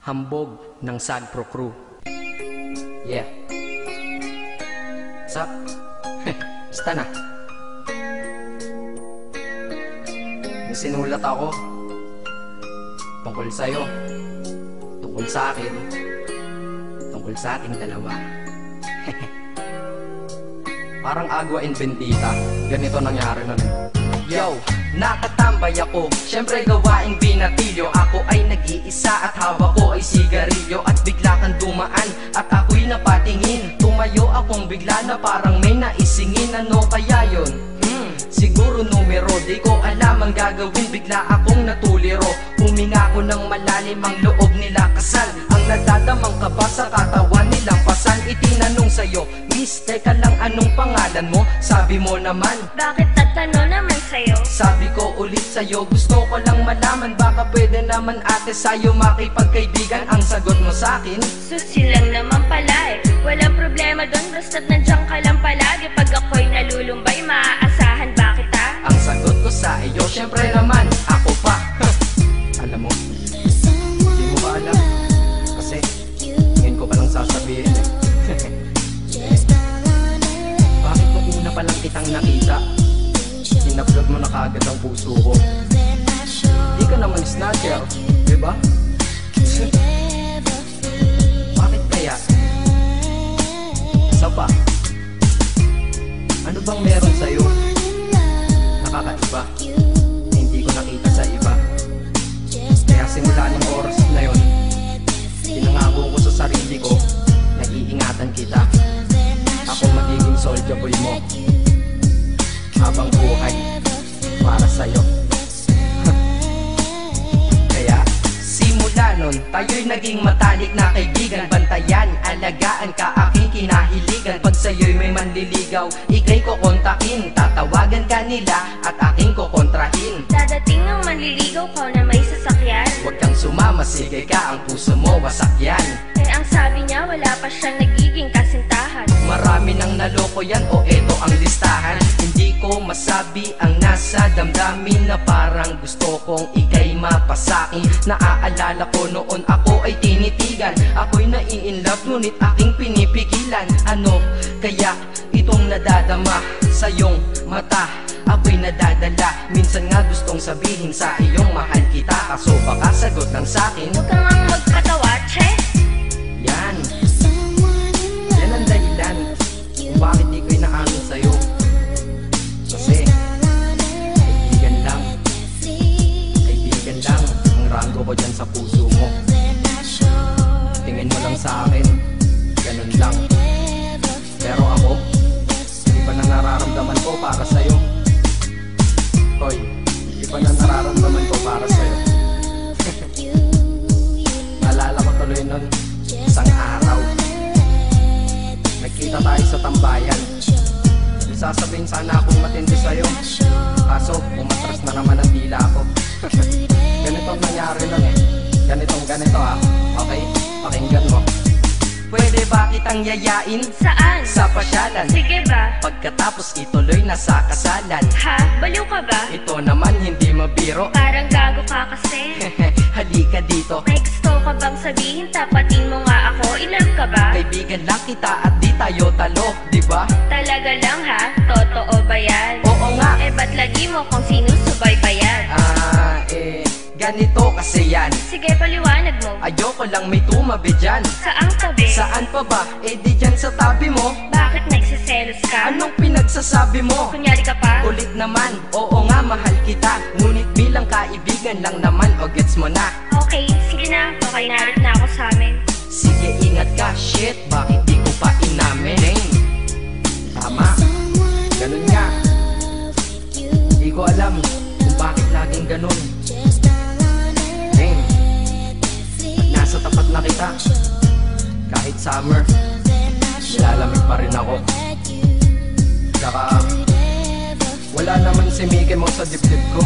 Hambog ng Sagpro Crew. Yeah. What's up? Basta na. May sinulat ako tungkol sa'yo, tungkol sa akin, tungkol sa ating dalawa. Parang agwa and bendita. Ganito nangyari nun. Yo, nakatambay ako, syempre gawaing binatilyo. Ako ay nag-iisa at hawak ko ay sigarilyo. At bigla kang dumaan at ako'y napatingin. Tumayo akong bigla na parang may naisingin. Ano kaya yun? Siguro numero, di ko alam ang gagawin. Bigla akong natuliro. Huminga ko ng malalim, ang loob nila kasal. Ang nadadamang kaba sa katawan nilang pasan. Itinanong sa'yo, Miss, teka lang, anong pangalan mo? Sabi mo naman, bakit tatanong naman sa'yo? Sabi ko ulit sa'yo, gusto ko lang malaman. Baka pwede naman ate sa'yo makipagkaibigan. Ang sagot mo sa'kin, Susi lang naman pala eh. Walang problema dun, basta't nandiyan ka lang palagi. Pag ako'y nalulumbay, maaasahan ba kita? ang sagot ko sa iyo, syempre naman, ako pa. Alam mo, hindi mo ba alam? Kasi, ngayon ko palang sasabihin eh. Bakit mo una palang kitang nakita? Inablog mo na kaagad ang puso ko. Di ka naman snatcher, diba? Bakit kaya? Isa pa, ano bang meron sa'yo? Nakakaiba, na hindi ko nakita sa iba. Kaya simula ng oras na yun, pinangako ko sa sarili ko na iingatan kita. Ako magiging soldier boy mo habang buhay para sa'yo. Kaya simula nun, tayo'y naging matalik na kaibigan. Bantayan, alagaan ka, aking kinahiligan. Pag sa'yo'y may manliligaw, ika'y kukontakin. Tatawagan ka nila at aking kukontrahin. Dadating ng manliligaw ko na may sasakyan. Huwag kang sumama, sige ka, ang puso mo wasak yan. Eh ang sabi niya, wala pa siyang nagiging kasintahan. Marami nang naloko yan, o eto ang listahan. Hindi ko masabi ang nasa damdamin, na parang gusto kong ika'y mapasakin. Naaalala ko noon ako ay tinitigan. Ako'y nai-inlove ngunit aking pinipigilan. Ano kaya itong nadadama sa iyong mata? Ako'y nadadala, minsan nga gustong sabihin sa iyong mahal kita. Kaso baka sagot lang sa'kin, Huwag kang ang magpatawa, che. yan ang dahilan kung bakit di ko'y naamin sa'yo. Kasi kaibigan lang ang rango ko dyan sa puso mo. Tingin mo lang sa akin, ganun lang. Pero ako, iba na nararamdaman ko para sa'yo. Hoy, iba na nararamdaman ko para sa'yo. Naalala ko tuloy nun, isang araw nagkita tayo sa tambayan. Sasabihin sana akong matindi sa'yo, kaso umatras na naman ang dila ko. Ganito ang nangyari lang eh. Ganito ha. Okay? Pakinggan mo. Pwede ba kitang yayain Saan? sa pasyalan? Sige ba? Pagkatapos ituloy na sa kasalan. Ha? Baliw ka ba? Ito naman hindi mabiro. Parang gago ka kasi. Halika dito. May gusto ka bang sabihin? Tapatin mo nga ako. I-love ka ba? Kaibigan lang kita at di tayo talo, di ba? Talaga lang ha? Totoo ba yan? Oo nga. Eh ba't lagi mo kung sinusubaybayan? Ganito kasi yan. Sige, paliwanag mo. Ayoko lang may tumabi dyan. Saang tabi? Saan pa ba? Eh di dyan sa tabi mo. Bakit nagsiselos ka? Anong pinagsasabi mo? Kunyari ka pa? Ulit naman, oo nga mahal kita. Ngunit bilang kaibigan lang naman, o gets mo na. Okay, sige na. Okay, narit na ako sa amin. Sige ingat ka, shit, bakit di ko pa inamin? Tama, ganun nga. Di ko alam kung bakit laging ganun. Nasa tapat na kita, kahit summer, nilalamig pa rin ako. Saka wala naman si Mickey mo sa dibdib ko,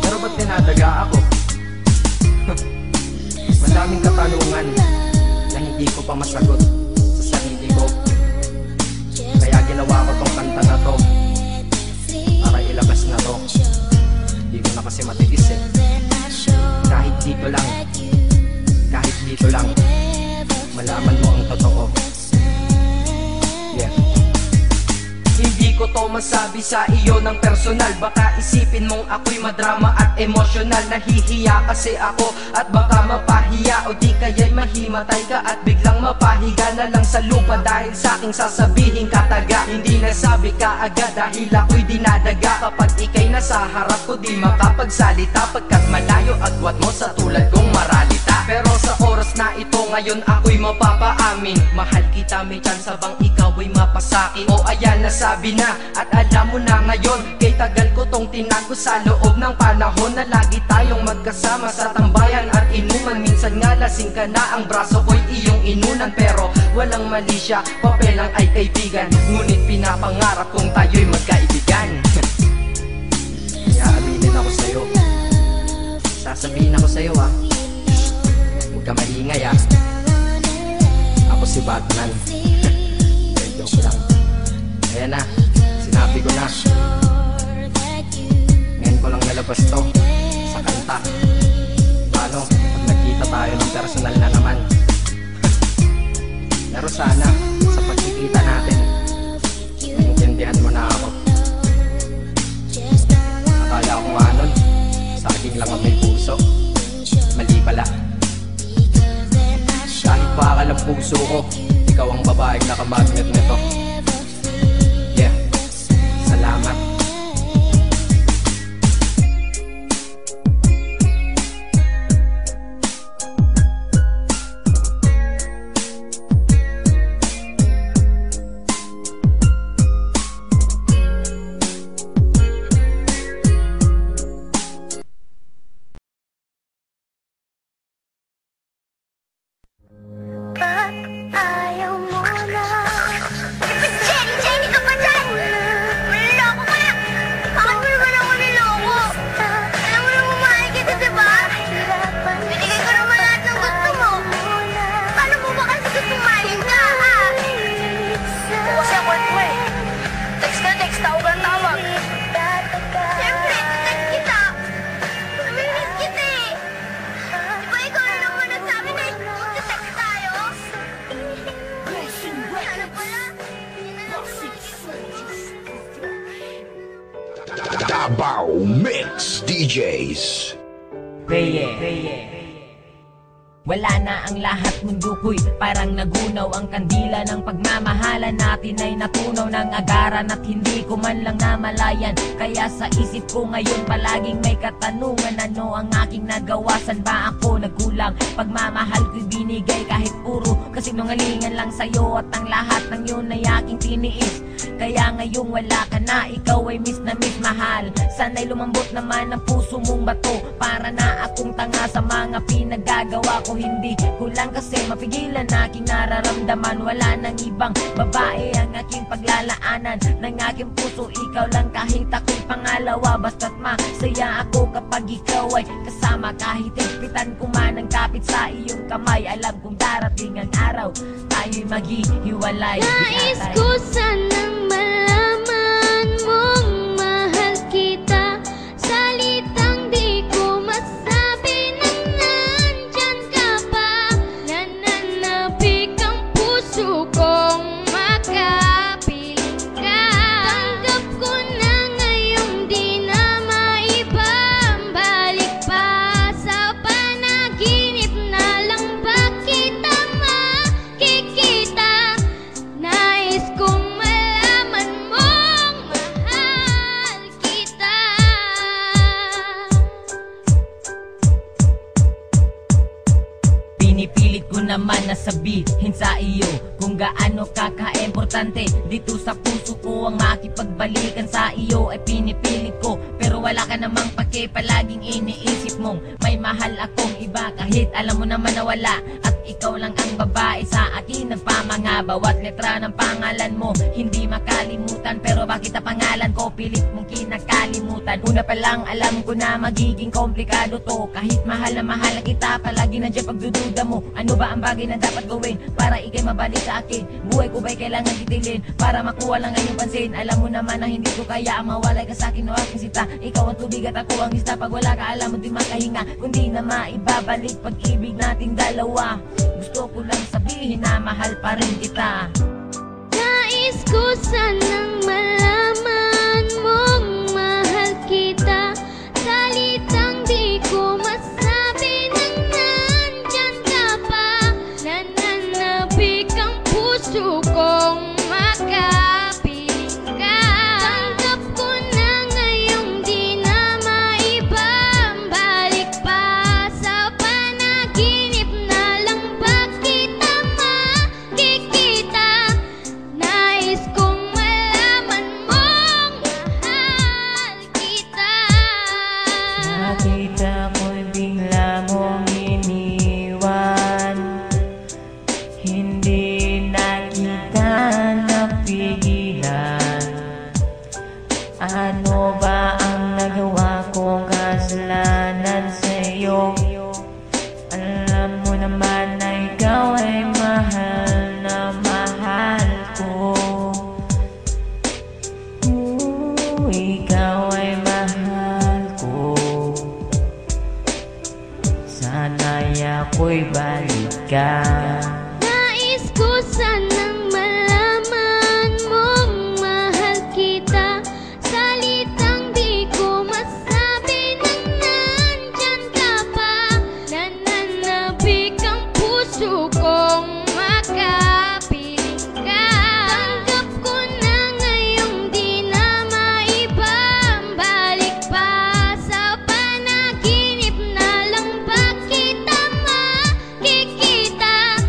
pero ba't dinadaga ako? Madaming katanungan na hindi ko pa masagot sa sarili ko. Kaya ginawa ko tong kanta na to para ilabas na to. Di ko na kasi matiis eh. Kahit dito lang, kahit dito Gusto lang malaman mo ang totoo. Yeah. Hindi ko to masabi sa iyo ng personal. Baka isipin mong ako'y madrama at emosyonal. Nahihiya kasi ako at baka mapahiya, o di kaya'y mahimatay ka at biglang mapahiga na lang sa lupa dahil sa aking sasabihin kataga. Hindi nasabi ka agad dahil ako'y dinadaga. Kapag ika'y nasa harap ko di makapagsalita, pagkat malayo agwat mo sa tulad kong maralita. Pero sa oras na ito ngayon ako'y mapapaamin, mahal kita, may tsansa bang ikaw ay mapasakin? O ayan, nasabi na at alam mo na ngayon. Kay tagal ko tong tinago sa loob ng panahon na lagi tayong magkasama sa tambayan at inuman. Minsan nga lasing ka na, ang braso ko'y iyong inunan. Pero walang mali siya, papel lang ay kaibigan. Ngunit pinapangarap kong tayo'y magkaibigan. Kaya aminin ako sa'yo, sasabihin ako sa'yo ha, huwag ka maingay ha. Ako si Batman. Joke lang. Ayan na, sinabi ko na. Ngayon ko lang nalabas to sa kanta. Paano pag nagkita tayo ng personal na naman? Pero sana sa pagkikita natin maintindihan mo na ako. Akala ko nga nun saging lang ang may puso. Mali pala. Kahit bakal ang puso ko, ikaw ang babaeng nakamagnet nito. Yeah, salamat. Ayaw mo na. Jenny ka ba dyan? Niloko ka na. Bakit mo naman ako niloko? Alam mo na mamahal kita, diba? Binigay ko naman lahat ng gusto mo. Paano mo ba kasi gusto mahalin ka, ha? Kung kasi ako ito eh. Text na, huwag kang tawag. Siyempre, text kita. Namimiss kita eh. Diba ikaw na naman nagsabi na text tayo? Ano pala? Davao Mix DJs. Wala na ang lahat, mundo ko'y parang nagunaw. Ang kandila ng pagmamahalan natin ay natunaw ng agaran at hindi ko man lang namalayan. Kaya sa isip ko ngayon palaging may katanungan, ano ang aking nagawa? San ba ako nagkulang? Pagmamahal ko'y binigay kahit puro kasinungalingan lang sa'yo, at ang lahat ng yun ay aking tiniis. Kaya ngayong wala ka na, ikaw ay miss na miss mahal. Sana'y lumambot naman ang puso mong bato. Para na akong tanga sa mga pinagagawa ko, hindi ko lang kasi mapigilan aking nararamdaman. Wala nang ibang babae ang aking paglalaanan ng aking puso, ikaw lang kahit ako'y pangalawa. Basta't masaya ako kapag ikaw ay kasama. Kahit higpitan ko man ang kapit sa iyong kamay, alam kong darating ang araw tayo'y maghihiwalay. Nais ko sanang malaman mong mahal kita. Salitang di ko masabi nang nandyan ka pa. Nananapik ang puso kong makapiling ka. Tanggap ko na ngayong di na maibabalik pa. Sa panaginip na lang ba kita makikita? Nais kong malaman mong mahal kita. Pinipilit ko naman na sabihin sa iyo kung gaano kaka-importante dito sa puso ko. Ang makipagbalikan sa iyo ay pinipilit ko, pero wala ka namang pake. Palaging iniisip mong may mahal akong iba, kahit alam mo naman na wala. At Ikaw lang ang babae sa akin nagpamanga. Bawat letra ng pangalan mo hindi makalimutan. Pero bakit ang pangalan ko pilit mong kinakalimutan? Una pa lang alam ko na magiging komplikado to. Kahit mahal na mahal kita, palagi nandiyan pagdududa mo. Ano ba ang bagay na dapat gawin para ikay mabalik sa akin? Buhay ko ba'y kailangan titilin para makuha lang ang iyong pansin? Alam mo naman na hindi ko kaya ang mawalay ka sa akin o aking sita. Ikaw ang tubig at ako ang isda. Pag wala ka alam mo di makahinga, kundi na maibabalik pag-ibig nating dalawa. Gusto ko lang sabihin na mahal pa rin kita. Nais ko sanang malaman mong mahal kita. Salitang di ko masabi nang nandyan ka pa. Nananabik ang puso kong makapiling ka. Tanggap ko na ngayong di na maibabalik pa. Sa panaginip na lang ba kita makikita? Nais kong malaman mong mahal kita. Nakita ko'y bigla mong iniwan. Hindi na kita napigilan. Ano ba ang nagawa kong kasalanan sa'yo? Alam mo naman na ikaw ay mahal na mahal ko. Ikaw ay mahal ko. Sana'y ako'y balikan. Nais ko sanang malaman mong mahal kita. Salitang di ko masabi nang nandyan ka pa. Nananabik ang puso kong makapiling ka. Tanggap ko na ngayong di na maibabalik pa. Sa panaginip na lang ba kita makikita?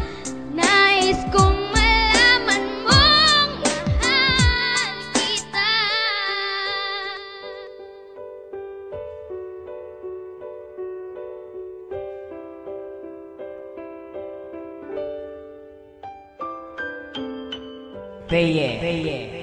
Nais kong malaman mong mahal kita. Peye.